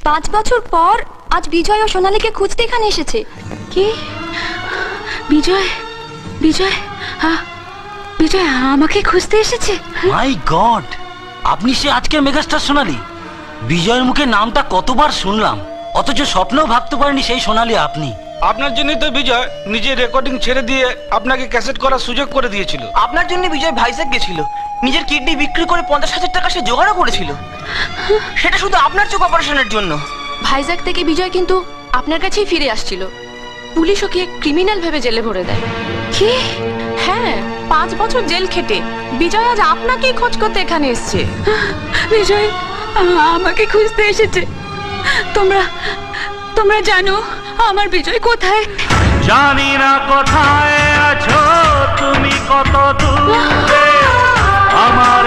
5 বছর পর আজ বিজয় ও সোনালীকে খুঁজতে এখানে এসেছে। কি? বিজয় বিজয় বিজয় আমাকে খুঁজতে এসেছে? মাই গড, আপনি সে আজকের মেগাস্টার সোনালী। বিজয়ের মুখে নামটা কতবার শুনলাম, অথচ স্বপ্নেও ভাবতে পারিনি সেই সোনালী আপনি। আপনার জন্যই তো বিজয় নিজের রেকর্ডিং ছেড়ে দিয়ে আপনাকে ক্যাসেট করার সুযোগ করে দিয়েছিল। আপনার জন্য বিজয় ভাইজ্যাক গেছিল, নিজের কিডনি বিক্রি করে 50,000 টাকা সে জোগাড়ও করেছিল, সেটা শুধু আপনার চোখ অপারেশনের জন্য। ভাইজ্যাক থেকে বিজয় কিন্তু আপনার কাছেই ফিরে আসছিল। পুলিশ ওকে ক্রিমিনাল ভেবে জেলে ভরে দেয়। কি? হ্যাঁ, 5 বছর জেল খেটে বিজয় আজ আপনাকেই খোঁজ করতে এখানে এসেছে। বিজয় আমাকে খুঁজতে এসেছে। তোমরা তোমরা জানো আমার বিজয় কোথায়? জানি না কোথায় আছো তুমি, কত দূরে আমার